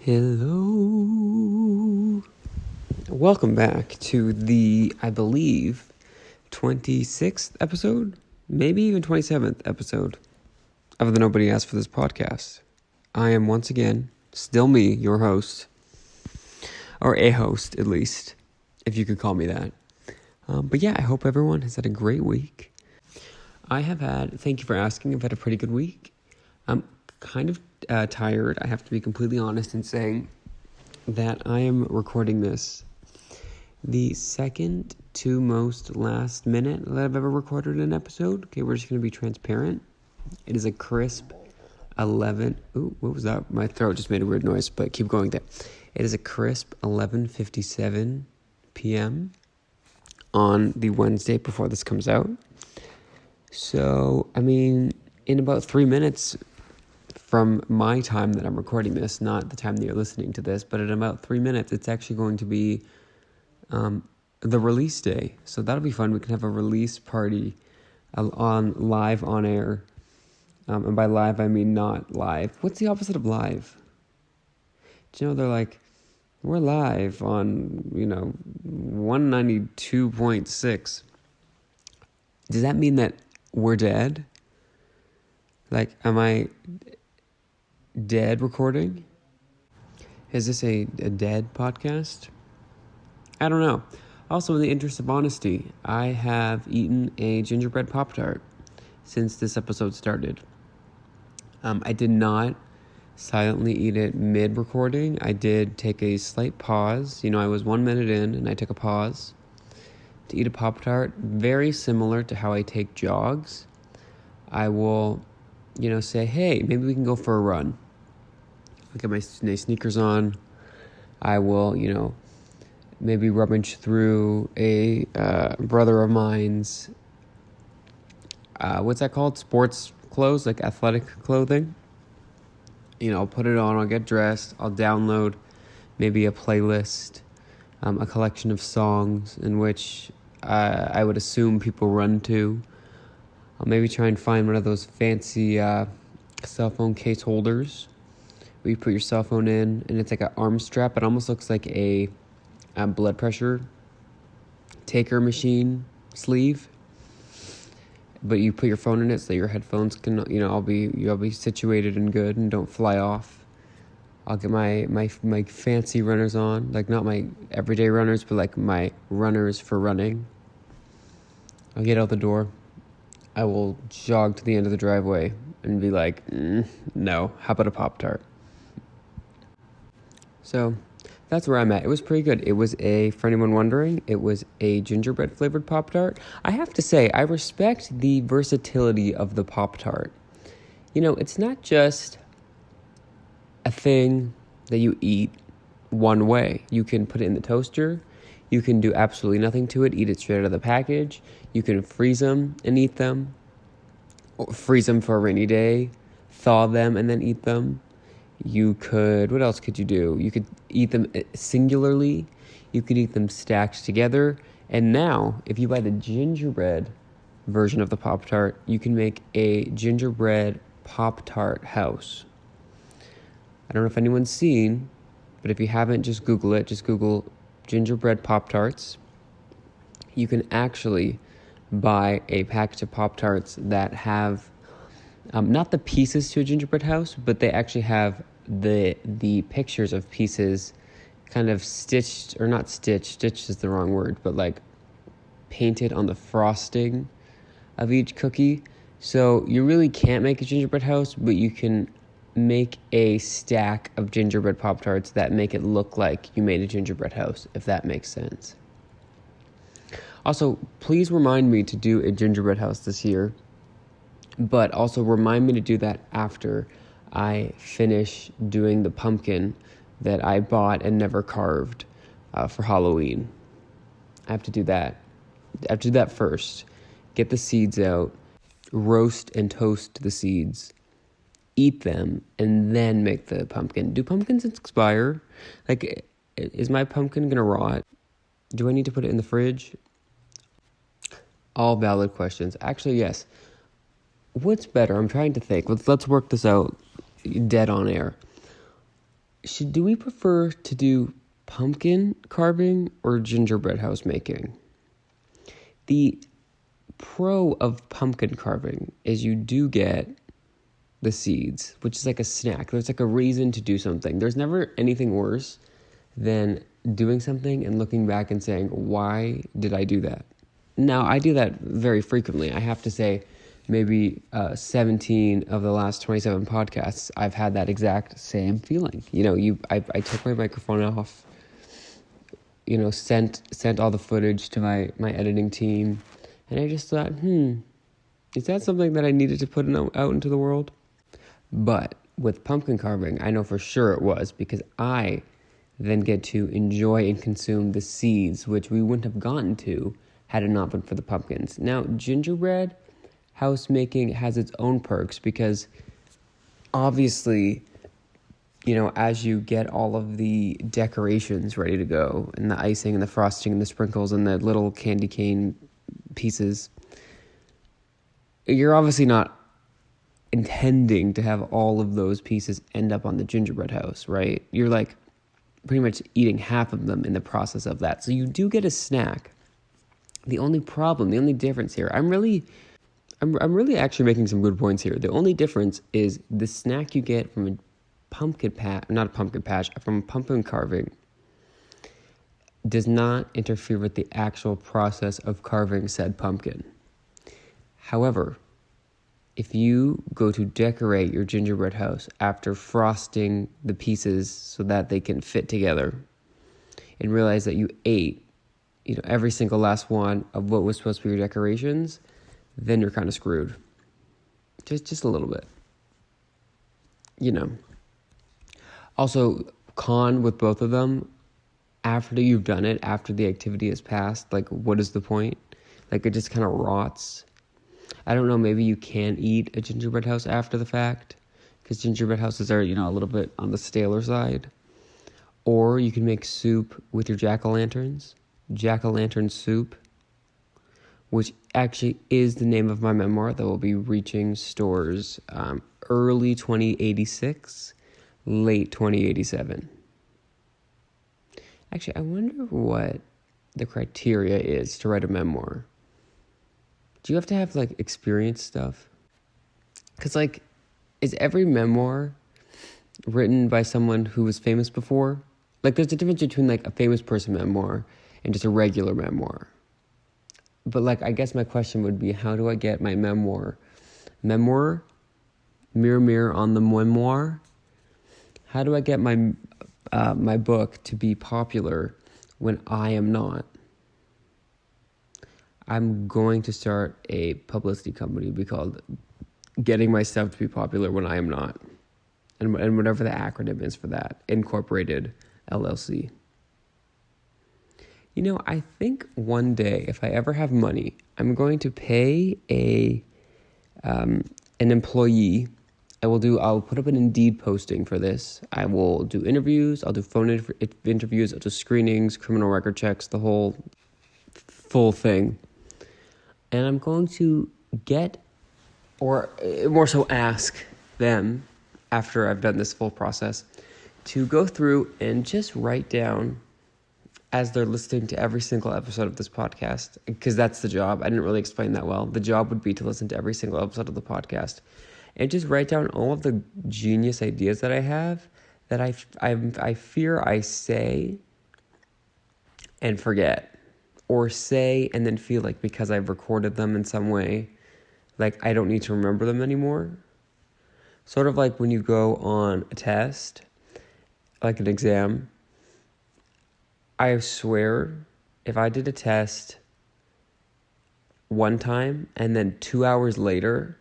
Hello. Welcome back to the, I believe, 26th episode, maybe even 27th episode of the Nobody Asked for This podcast. I am once again, still me, your host, or a host at least, if you could call me that. But yeah, I hope everyone has had a great week. Thank you for asking, I've had a pretty good week. I'm kind of tired, I have to be completely honest in saying that I am recording this the second to most last minute that I've ever recorded an episode. Okay, we're just going to be transparent. It is a crisp 11... Ooh, what was that? My throat just made a weird noise, but keep going there. It is a crisp 11:57 p.m. on the Wednesday before this comes out. So, in about 3 minutes from my time that I'm recording this, not the time that you're listening to this, but in about 3 minutes, it's actually going to be the release day. So that'll be fun. We can have a release party live on air. And by live, I mean not live. What's the opposite of live? Do you know, they're like, we're live on, 192.6. Does that mean that we're dead? Like, am I dead recording? Is this a dead podcast? I don't know. Also, in the interest of honesty, I have eaten a gingerbread Pop Tart since this episode started. I did not silently eat it mid-recording. I did take a slight pause. I was 1 minute in and I took a pause to eat a Pop Tart. Very similar to how I take jogs. I will, say, hey, maybe we can go for a run. I'll get my nice sneakers on. I will, maybe rummage through a brother of mine's, what's that called? Sports clothes, like athletic clothing. I'll put it on, I'll get dressed, I'll download maybe a playlist, a collection of songs in which I would assume people run to. I'll maybe try and find one of those fancy cell phone case holders where you put your cell phone in, and it's like an arm strap. It almost looks like a blood pressure taker machine sleeve, but you put your phone in it so your headphones can, you'll be situated and good and don't fly off. I'll get my fancy runners on, like not my everyday runners, but like my runners for running. I'll get out the door. I will jog to the end of the driveway and be like, no, how about a Pop Tart? So that's where I'm at. It was pretty good. It was for anyone wondering, it was a gingerbread flavored Pop Tart. I have to say, I respect the versatility of the Pop Tart. It's not just a thing that you eat one way. You can put it in the toaster. You can do absolutely nothing to it. Eat it straight out of the package. You can freeze them and eat them. Or freeze them for a rainy day. Thaw them and then eat them. What else could you do? You could eat them singularly. You could eat them stacked together. And now, if you buy the gingerbread version of the Pop Tart, you can make a gingerbread Pop Tart house. I don't know if anyone's seen, but if you haven't, just Google it. Just Google gingerbread Pop Tarts. You can actually buy a package of Pop Tarts that have not the pieces to a gingerbread house, but they actually have the pictures of pieces kind of stitched is the wrong word, but like painted on the frosting of each cookie. So you really can't make a gingerbread house, but you can make a stack of gingerbread Pop Tarts that make it look like you made a gingerbread house, if that makes sense. Also, please remind me to do a gingerbread house this year, but also remind me to do that after I finish doing the pumpkin that I bought and never carved for Halloween. I have to do that. I have to do that first. Get the seeds out, roast and toast the seeds, eat them, and then make the pumpkin. Do pumpkins expire? Like, is my pumpkin gonna rot? Do I need to put it in the fridge? All valid questions. Actually, yes. What's better? I'm trying to think. Let's work this out dead on air. do we prefer to do pumpkin carving or gingerbread house making? The pro of pumpkin carving is you do get the seeds, which is like a snack. There's like a reason to do something. There's never anything worse than doing something and looking back and saying, why did I do that? Now, I do that very frequently. I have to say, maybe 17 of the last 27 podcasts, I've had that exact same feeling. I took my microphone off, sent all the footage to my editing team, and I just thought, is that something that I needed to put out into the world? But with pumpkin carving, I know for sure it was, because I then get to enjoy and consume the seeds, which we wouldn't have gotten to had it not been for the pumpkins. Now, gingerbread house making has its own perks, because obviously, as you get all of the decorations ready to go, and the icing and the frosting and the sprinkles and the little candy cane pieces, you're obviously not intending to have all of those pieces end up on the gingerbread house, right? You're like pretty much eating half of them in the process of that. So you do get a snack. The only difference here, I'm really actually making some good points here. The only difference is the snack you get from a pumpkin carving does not interfere with the actual process of carving said pumpkin. However, if you go to decorate your gingerbread house after frosting the pieces so that they can fit together, and realize that you ate, every single last one of what was supposed to be your decorations, then you're kind of screwed. Just a little bit. Also, con with both of them, after you've done it, after the activity has passed, like, what is the point? Like, it just kind of rots. I don't know, maybe you can eat a gingerbread house after the fact, because gingerbread houses are, a little bit on the staler side. Or you can make soup with your jack-o'-lantern soup, which actually is the name of my memoir that will be reaching stores early 2086, late 2087. Actually, I wonder what the criteria is to write a memoir. Do you have to have, experience stuff? Because, is every memoir written by someone who was famous before? There's a difference between, a famous person memoir and just a regular memoir. But, I guess my question would be, how do I get my memoir, mirror, mirror on the memoir? How do I get my my book to be popular when I am not? I'm going to start a publicity company be called Getting My Stuff to Be Popular When I Am Not. And whatever the acronym is for that. Incorporated LLC. I think one day, if I ever have money, I'm going to pay an employee. I'll put up an Indeed posting for this. I will do interviews. I'll do phone interviews. I'll do screenings, criminal record checks, the whole full thing. And I'm going to get, or more so ask them, after I've done this full process, to go through and just write down, as they're listening to every single episode of this podcast, because that's the job. I didn't really explain that well. The job would be to listen to every single episode of the podcast and just write down all of the genius ideas that I have that I fear I say and forget, or say and then feel like because I've recorded them in some way, I don't need to remember them anymore. Sort of like when you go on a test, like an exam. I swear, if I did a test one time and then 2 hours later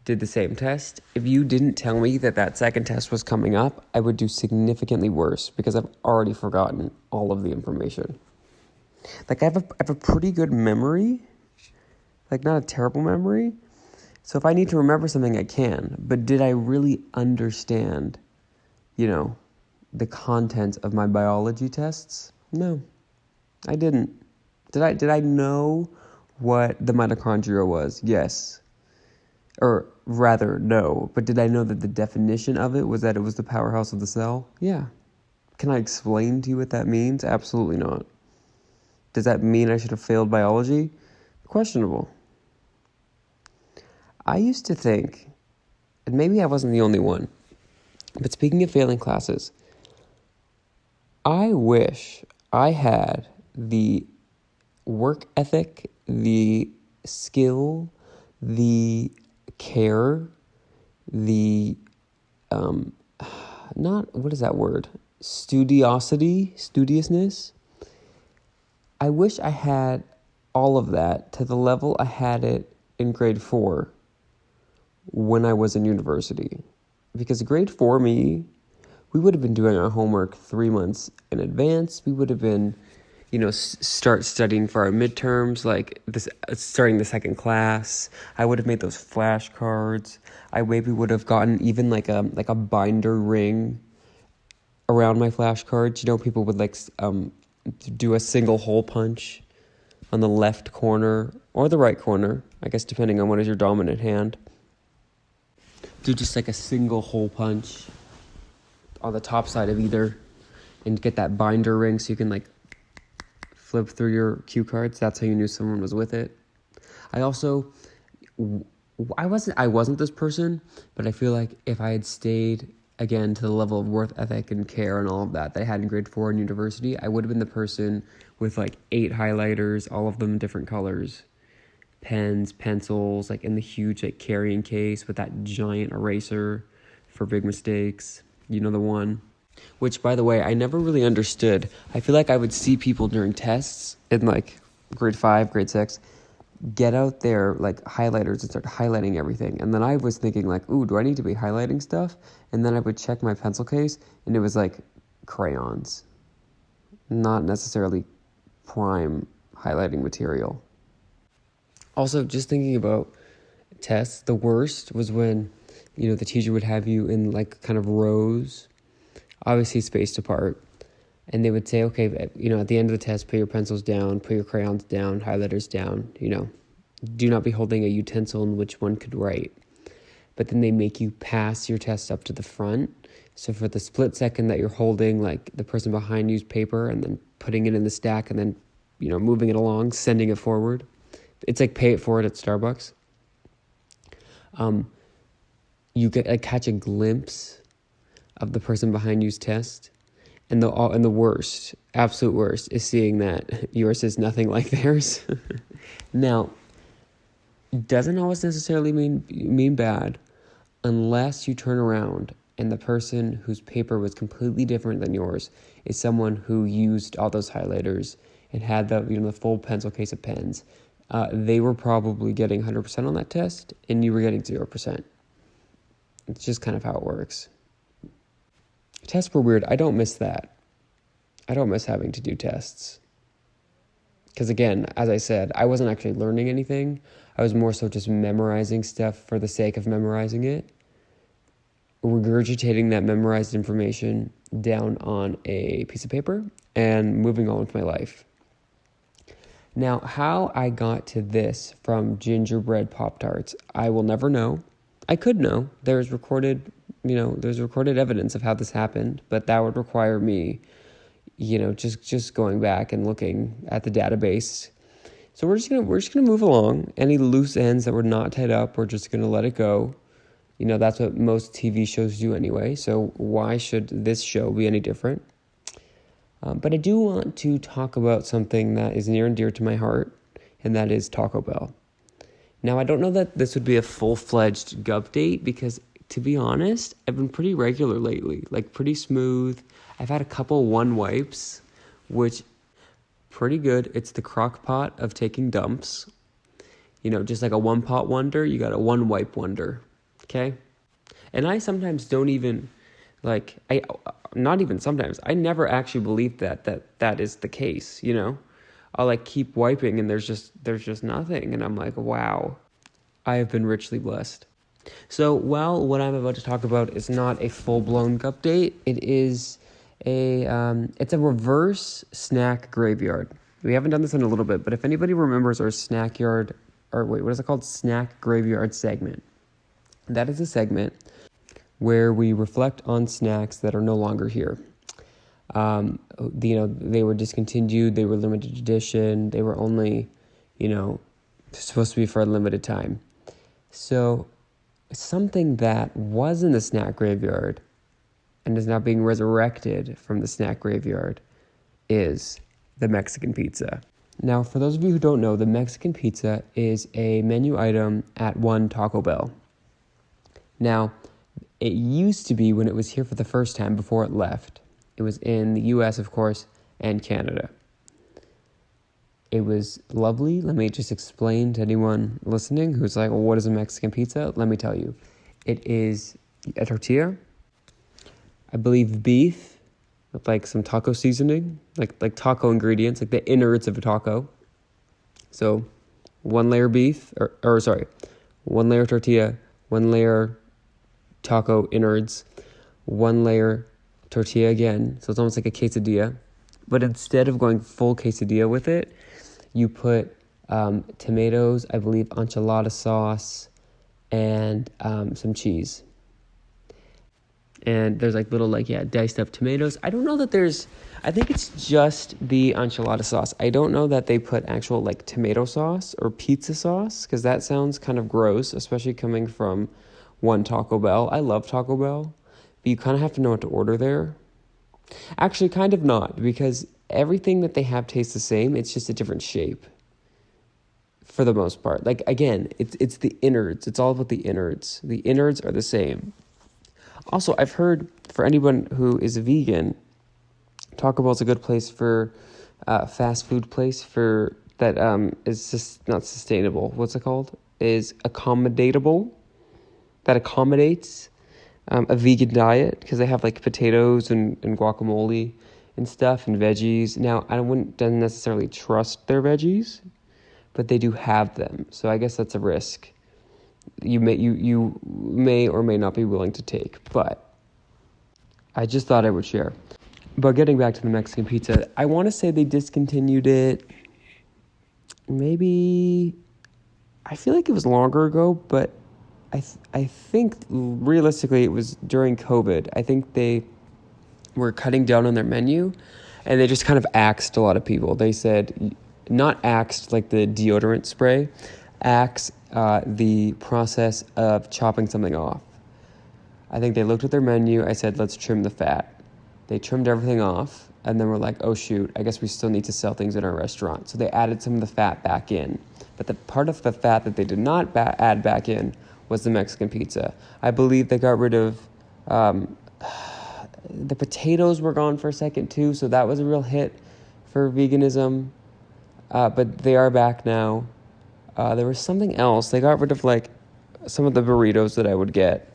did the same test, if you didn't tell me that second test was coming up, I would do significantly worse because I've already forgotten all of the information. I have a pretty good memory, not a terrible memory. So if I need to remember something, I can. But did I really understand, the content of my biology tests? No, I didn't. Did I know what the mitochondria was? Yes. Or rather, no. But did I know that the definition of it was that it was the powerhouse of the cell? Yeah. Can I explain to you what that means? Absolutely not. Does that mean I should have failed biology? Questionable. I used to think, and maybe I wasn't the only one, but speaking of failing classes, I wish I had the work ethic, the skill, the care, the, what is that word? Studiousness. I wish I had all of that to the level I had it in grade 4 when I was in university. Because grade 4 me, we would have been doing our homework 3 months in advance. We would have been, start studying for our midterms, like this, starting the second class. I would have made those flashcards. I maybe would have gotten even like a binder ring around my flashcards. People would do a single hole punch on the left corner or the right corner, I guess depending on what is your dominant hand. Do just like a single hole punch on the top side of either and get that binder ring so you can flip through your cue cards. That's how you knew someone was with it. I wasn't this person, but I feel like if I had stayed again to the level of work ethic and care and all of that I had in grade 4 in university, I would have been the person with 8 highlighters, all of them different colors, pens, pencils, in the huge carrying case with that giant eraser for big mistakes. The one. Which, by the way, I never really understood. I feel like I would see people during tests in grade 5, grade 6, get out their highlighters and start highlighting everything. And then I was thinking ooh, do I need to be highlighting stuff? And then I would check my pencil case and it was crayons. Not necessarily prime highlighting material. Also, just thinking about tests, the worst was when, the teacher would have you in kind of rows, obviously spaced apart. And they would say, okay, at the end of the test, put your pencils down, put your crayons down, highlighters down, do not be holding a utensil in which one could write. But then they make you pass your test up to the front. So for the split second that you're holding, the person behind you's paper and then putting it in the stack and then, moving it along, sending it forward. It's pay it forward at Starbucks. You get catch a glimpse of the person behind you's test. And the worst, absolute worst, is seeing that yours is nothing like theirs. Now, it doesn't always necessarily mean bad unless you turn around and the person whose paper was completely different than yours is someone who used all those highlighters and had the full pencil case of pens. They were probably getting 100% on that test, and you were getting 0%. It's just kind of how it works. Tests were weird. I don't miss that. I don't miss having to do tests. Because again, as I said, I wasn't actually learning anything. I was more so just memorizing stuff for the sake of memorizing it. Regurgitating that memorized information down on a piece of paper and moving on with my life. Now, how I got to this from gingerbread Pop Tarts, I will never know. I could know. There's recorded evidence of how this happened, but that would require me, just going back and looking at the database. So we're just gonna move along. Any loose ends that were not tied up, we're just gonna let it go. That's what most TV shows do anyway. So why should this show be any different? But I do want to talk about something that is near and dear to my heart, and that is Taco Bell. Now, I don't know that this would be a full-fledged update because, to be honest, I've been pretty regular lately, pretty smooth. I've had a couple one wipes, which pretty good. It's the crock pot of taking dumps. Just like a one pot wonder, you got a one wipe wonder. Okay? And I sometimes don't even not even sometimes. I never actually believe that is the case, I'll keep wiping and there's just nothing. And I'm like, wow, I have been richly blessed. So while what I'm about to talk about is not a full-blown update, it is it's a reverse snack graveyard. We haven't done this in a little bit, but if anybody remembers our snack graveyard segment. That is a segment where we reflect on snacks that are no longer here. They were discontinued, they were limited edition, they were only, supposed to be for a limited time. So something that was in the snack graveyard and is now being resurrected from the snack graveyard is the Mexican pizza. Now, for those of you who don't know, the Mexican pizza is a menu item at one Taco Bell. Now, it used to be when it was here for the first time before it left. It was in the US, of course, and Canada. It was lovely. Let me just explain to anyone listening who's like, well, what is a Mexican pizza? Let me tell you. It is a tortilla, I believe beef, with like some taco seasoning, like taco ingredients, like the innards of a taco. So 1 layer beef, or 1 layer tortilla, 1 layer taco innards, 1 layer tortilla again. So it's almost like a quesadilla. But instead of going full quesadilla with it, you put tomatoes, I believe enchilada sauce, and some cheese. And there's like little diced up tomatoes. I don't know that I think it's just the enchilada sauce. I don't know that they put actual like tomato sauce or pizza sauce, because that sounds kind of gross, especially coming from one Taco Bell. I love Taco Bell, but you kind of have to know what to order there. Actually, kind of not, because everything that they have tastes the same. It's just a different shape for the most part. Like, again, it's the innards. It's all about the innards. The innards are the same. Also, I've heard, for anyone who is a vegan, Taco Bell's a good place for fast food place for that is just not sustainable. What's it called? Is accommodatable. That accommodates a vegan diet, because they have like potatoes and guacamole and stuff and veggies. Now, I wouldn't necessarily trust their veggies, but they do have them. So I guess that's a risk you may or may not be willing to take. But I just thought I would share. But getting back to the Mexican pizza, I want to say they discontinued it. Maybe, I feel like it was longer ago, but I think realistically it was during COVID. I think they were cutting down on their menu, and they just kind of axed a lot of people. They said, not axed like the deodorant spray, axe the process of chopping something off. I think they looked at their menu. I said, let's trim the fat. They trimmed everything off, and then we're like, oh shoot, I guess we still need to sell things in our restaurant. So they added some of the fat back in. But the part of the fat that they did not add back in was the Mexican pizza. I believe they got rid of the potatoes were gone for a second too, so that was a real hit for veganism. But they are back now. There was something else. They got rid of like some of the burritos that I would get.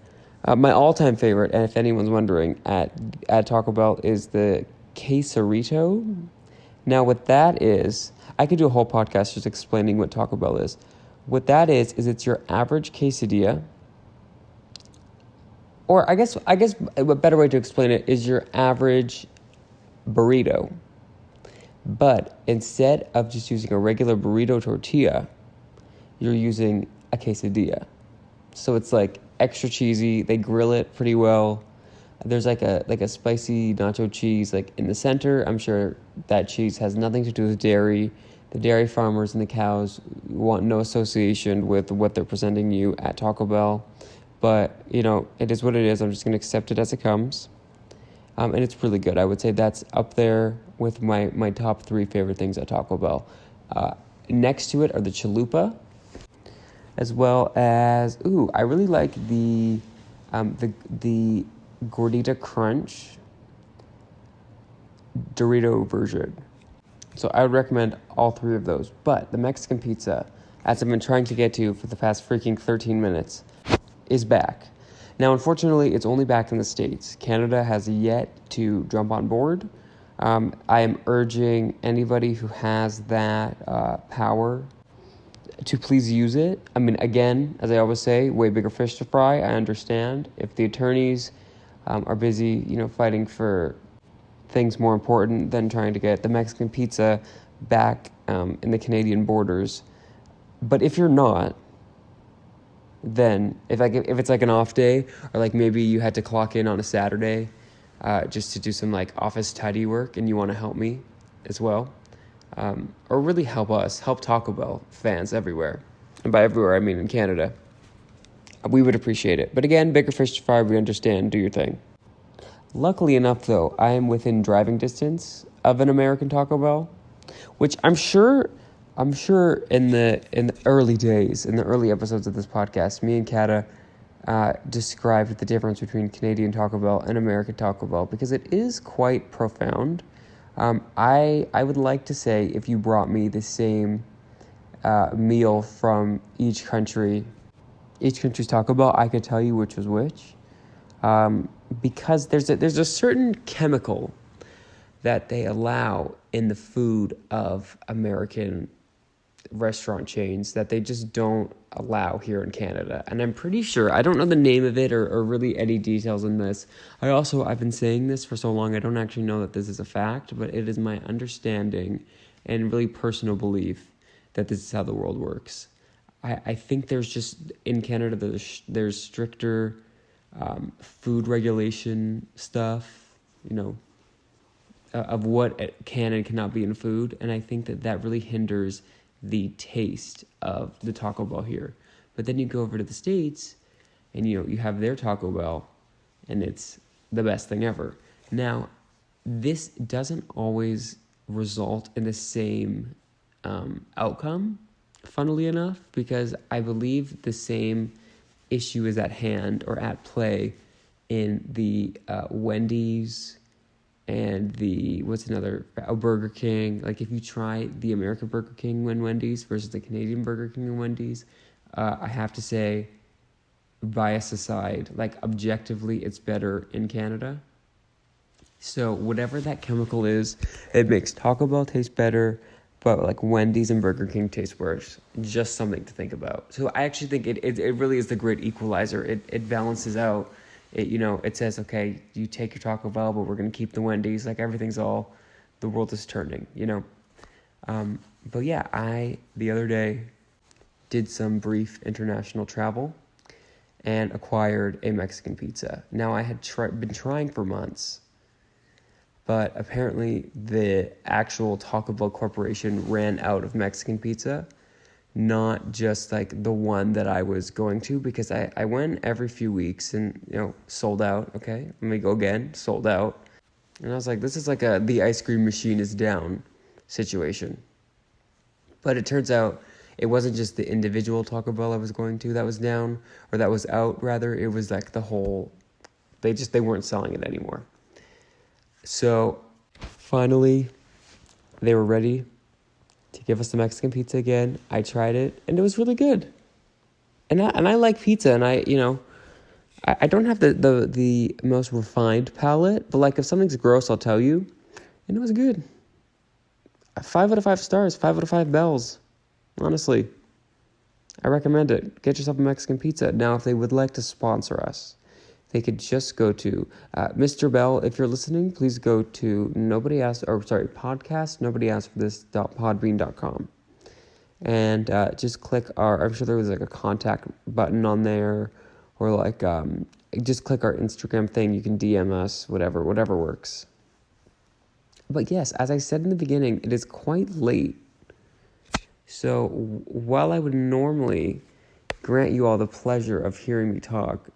My all-time favorite, and if anyone's wondering, at Taco Bell is the quesarito. Now, what that is, I could do a whole podcast just explaining what Taco Bell is. What that is it's your average quesadilla. Or I guess a better way to explain it is your average burrito. But instead of just using a regular burrito tortilla, you're using a quesadilla. So it's like extra cheesy. They grill it pretty well. There's like a spicy nacho cheese like in the center. I'm sure that cheese has nothing to do with dairy. The dairy farmers and the cows want no association with what they're presenting you at Taco Bell. But, it is what it is. I'm just going to accept it as it comes. And it's really good. I would say that's up there with my top 3 favorite things at Taco Bell. Next to it are the chalupa, as well as, I really like the Gordita Crunch Dorito version. So I would recommend all 3 of those. But the Mexican pizza, as I've been trying to get to for the past freaking 13 minutes, is back. Now, unfortunately, it's only back in the States. Canada has yet to jump on board. I am urging anybody who has that power to please use it. I mean, again, as I always say, way bigger fish to fry. I understand. If the attorneys are busy, fighting for things more important than trying to get the Mexican pizza back in the Canadian borders. But if you're not, then if it's like an off day, or like maybe you had to clock in on a Saturday, just to do some like office tidy work, and you want to help me as well, or really help Taco Bell fans everywhere, and by everywhere I mean in Canada, we would appreciate it. But again, bigger fish to fry, we understand. Do your thing. Luckily enough, though, I am within driving distance of an American Taco Bell, which I'm sure in the early days, in the early episodes of this podcast, me and Kata described the difference between Canadian Taco Bell and American Taco Bell, because it is quite profound. I would like to say, if you brought me the same meal from each country's Taco Bell, I could tell you which was which. Because there's a certain chemical that they allow in the food of American restaurant chains that they just don't allow here in Canada. And I'm pretty sure, I don't know the name of it or really any details in this. I've been saying this for so long, I don't actually know that this is a fact, but it is my understanding and really personal belief that this is how the world works. I think there's just, in Canada, there's stricter food regulation stuff, of what can and cannot be in food. And I think that really hinders the taste of the Taco Bell here. But then you go over to the States and you have their Taco Bell, and it's the best thing ever. Now, this doesn't always result in the same outcome, funnily enough, because I believe the same issue is at hand or at play in the Wendy's and the Burger King. Like, if you try the American Burger King and Wendy's versus the Canadian Burger King and Wendy's, I have to say, bias aside, like, objectively, it's better in Canada. So whatever that chemical is, it makes Taco Bell taste better, but like Wendy's and Burger King taste worse. Just something to think about. So I actually think it really is the great equalizer. It balances out. It says, okay, you take your Taco Bell, but we're going to keep the Wendy's. Like, the world is turning, But yeah, I, the other day, did some brief international travel and acquired a Mexican pizza. Now, I had been trying for months, but apparently the actual Taco Bell Corporation ran out of Mexican pizza. Not just like the one that I was going to, because I went every few weeks and, sold out. Okay, let me go again, sold out. And I was like, this is like the ice cream machine is down situation. But it turns out it wasn't just the individual Taco Bell I was going to that was down, or that was out rather. It was like the whole, they weren't selling it anymore. So finally, they were ready to give us the Mexican pizza again. I tried it, and it was really good. And I like pizza, and I don't have the most refined palate, but like, if something's gross, I'll tell you. And it was good. 5 out of 5 stars, 5 out of 5 bells. Honestly, I recommend it. Get yourself a Mexican pizza. Now, if they would like to sponsor us, they could just go to Mr. Bell. If you're listening, please go to podcast nobody asked for this.podbean.com, and just click I'm sure there was like a contact button on there, or like just click our Instagram thing. You can DM us, whatever works. But yes, as I said in the beginning, it is quite late. So while I would normally grant you all the pleasure of hearing me talk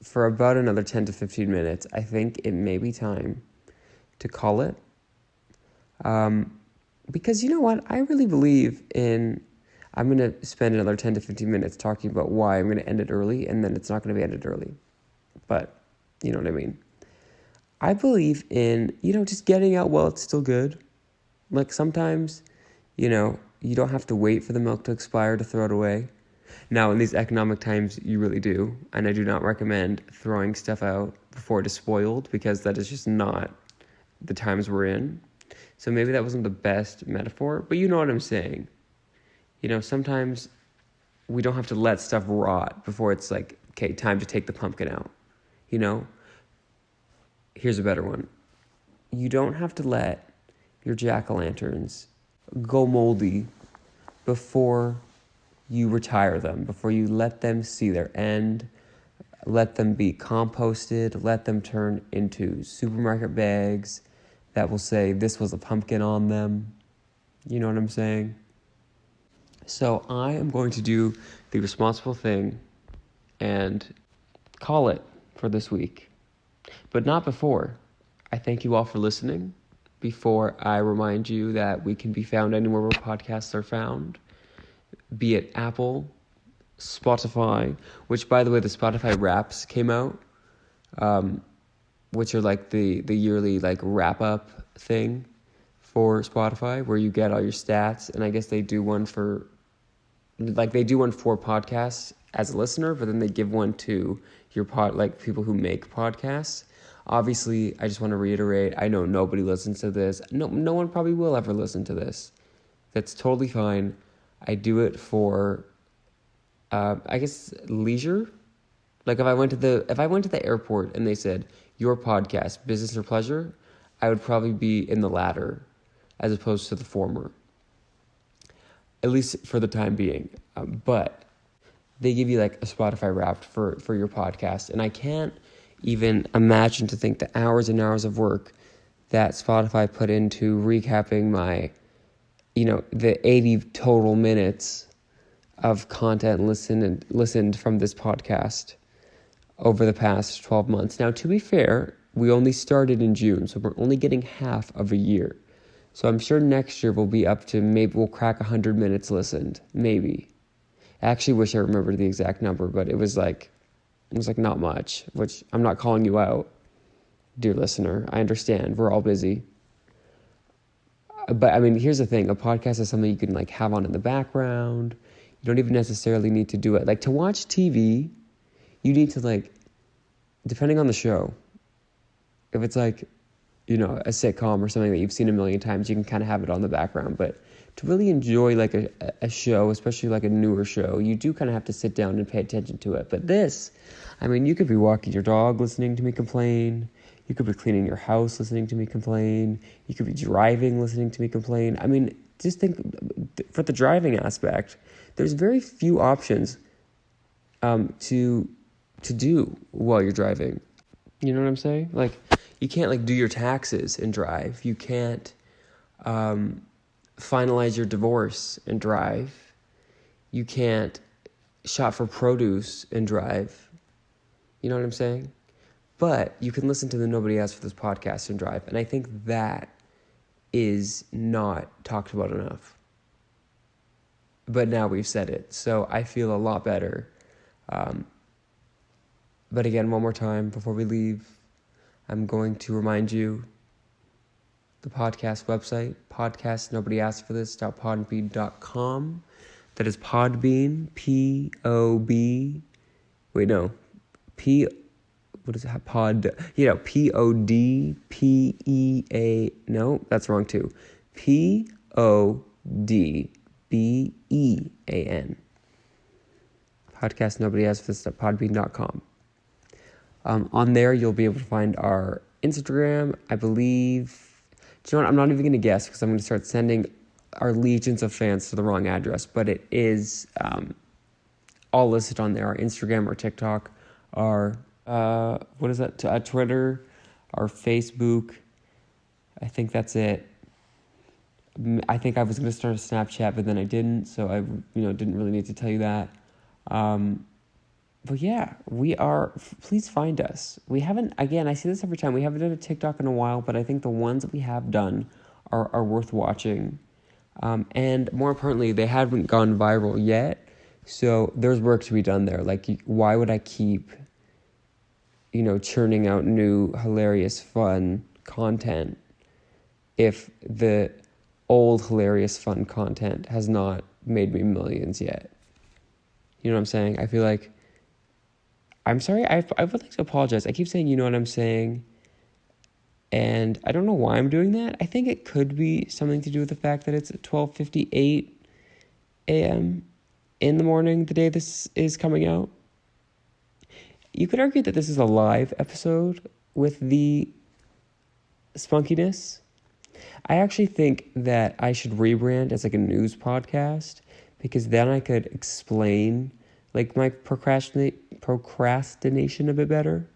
for about another 10 to 15 minutes, I think it may be time to call it. Because you know what? I really believe I'm going to spend another 10 to 15 minutes talking about why I'm going to end it early, and then it's not going to be ended early. But you know what I mean? I believe in, just getting out while it's still good. Like, sometimes, you don't have to wait for the milk to expire to throw it away. Now, in these economic times, you really do. And I do not recommend throwing stuff out before it is spoiled, because that is just not the times we're in. So maybe that wasn't the best metaphor, but you know what I'm saying. Sometimes we don't have to let stuff rot before it's like, okay, time to take the pumpkin out. Here's a better one. You don't have to let your jack-o'-lanterns go moldy before you retire them, before you let them see their end, let them be composted, let them turn into supermarket bags that will say this was a pumpkin on them. You know what I'm saying? So I am going to do the responsible thing and call it for this week. But not before. I thank you all for listening. Before I remind you that we can be found anywhere where podcasts are found, be it Apple, Spotify, which, by the way, the Spotify Wraps came out, which are like the yearly like wrap-up thing for Spotify, where you get all your stats, and I guess they do one for podcasts as a listener, but then they give one to your people who make podcasts. Obviously, I just want to reiterate, I know nobody listens to this. No one probably will ever listen to this. That's totally fine. I do it for, I guess, leisure. Like if I went to the airport and they said, your podcast, business or pleasure, I would probably be in the latter as opposed to the former. At least for the time being. But they give you like a Spotify Wrapped for your podcast. And I can't even imagine to think the hours and hours of work that Spotify put into recapping my, the 80 total minutes of content listened from this podcast over the past 12 months. Now, to be fair, we only started in June, so we're only getting half of a year. So I'm sure next year we'll be up to, maybe we'll crack 100 minutes listened, maybe. I actually wish I remembered the exact number, but it was like not much, which I'm not calling you out, dear listener. I understand, we're all busy. But I mean, here's the thing, a podcast is something you can like have on in the background. You don't even necessarily need to do it. Like to watch TV, you need to like, depending on the show, if it's like, a sitcom or something that you've seen a million times, you can kind of have it on the background. But to really enjoy like a show, especially like a newer show, you do kind of have to sit down and pay attention to it. But this, I mean, you could be walking your dog listening to me complain. You could be cleaning your house listening to me complain. You could be driving listening to me complain. I mean, just think for the driving aspect, there's very few options to do while you're driving. You know what I'm saying? Like, you can't like do your taxes and drive. You can't finalize your divorce and drive. You can't shop for produce and drive. You know what I'm saying? But you can listen to the Nobody Asked for This podcast and drive. And I think that is not talked about enough. But now we've said it. So I feel a lot better. But again, one more time before we leave, I'm going to remind you the podcast website, podcastnobodyaskedforthis.podbean.com. That is Podbean, P-O-B, wait, no, P, what is it, P-O-D-P-E-A, no, that's wrong too, P-O-D-B-E-A-N. Podcastnobodyaskedforthis.podbean.com. On there, you'll be able to find our Instagram, I believe. Do you know what? I'm not even going to guess because I'm going to start sending our legions of fans to the wrong address. But it is all listed on there. Our Instagram, our TikTok, our, Twitter, our Facebook. I think that's it. I think I was going to start a Snapchat, but then I didn't. So I, didn't really need to tell you that. But yeah, please find us. We haven't, again, I see this every time, we haven't done a TikTok in a while, but I think the ones that we have done are worth watching. And more importantly, they haven't gone viral yet, so there's work to be done there. Like, why would I keep, churning out new, hilarious, fun content if the old, hilarious, fun content has not made me millions yet? You know what I'm saying? I feel like, I'm sorry, I would like to apologize. I keep saying, you know what I'm saying, and I don't know why I'm doing that. I think it could be something to do with the fact that it's 12:58 a.m. in the morning, the day this is coming out. You could argue that this is a live episode with the spunkiness. I actually think that I should rebrand as like a news podcast, because then I could explain like my procrastination a bit better.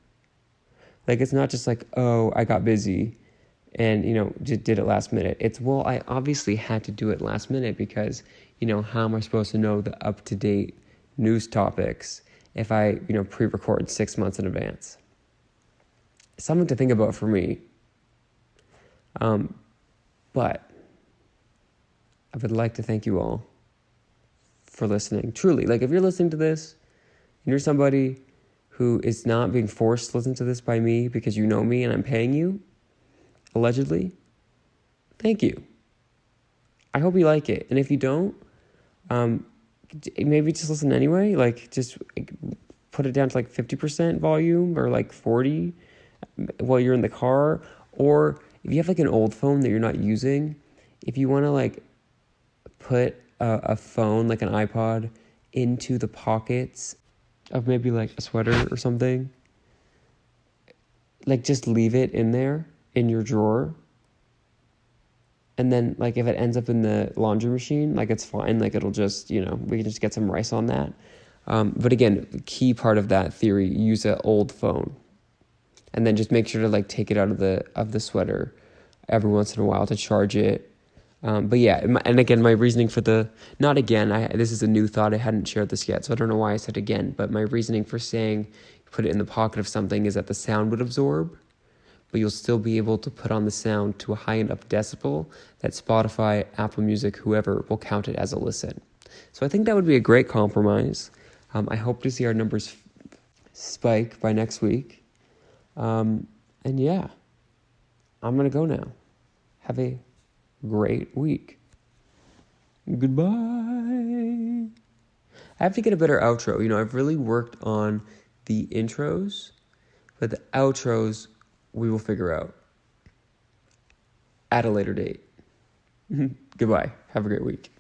Like, it's not just like, oh, I got busy and, just did it last minute. It's, well, I obviously had to do it last minute because, how am I supposed to know the up-to-date news topics if I, pre-record 6 months in advance? Something to think about for me. But I would like to thank you all for listening. Truly, like, if you're listening to this and you're somebody who is not being forced to listen to this by me because you know me and I'm paying you, allegedly, thank you. I hope you like it. And if you don't, maybe just listen anyway. Like, just put it down to like 50% volume or like 40 while you're in the car. Or if you have like an old phone that you're not using, if you want to like put a phone, like an iPod, into the pockets of maybe like a sweater or something, like just leave it in there in your drawer. And then like if it ends up in the laundry machine, like it's fine. Like it'll just, we can just get some rice on that. But again, the key part of that theory, use an old phone. And then just make sure to like take it out of the sweater every once in a while to charge it. But yeah, and again, my reasoning for this is a new thought. I hadn't shared this yet, so I don't know why I said again. But my reasoning for saying put it in the pocket of something is that the sound would absorb, but you'll still be able to put on the sound to a high enough decibel that Spotify, Apple Music, whoever will count it as a listen. So I think that would be a great compromise. I hope to see our numbers spike by next week. And yeah, I'm going to go now. Have a great week. Goodbye. I have to get a better outro. I've really worked on the intros, but the outros we will figure out at a later date. Goodbye. Have a great week.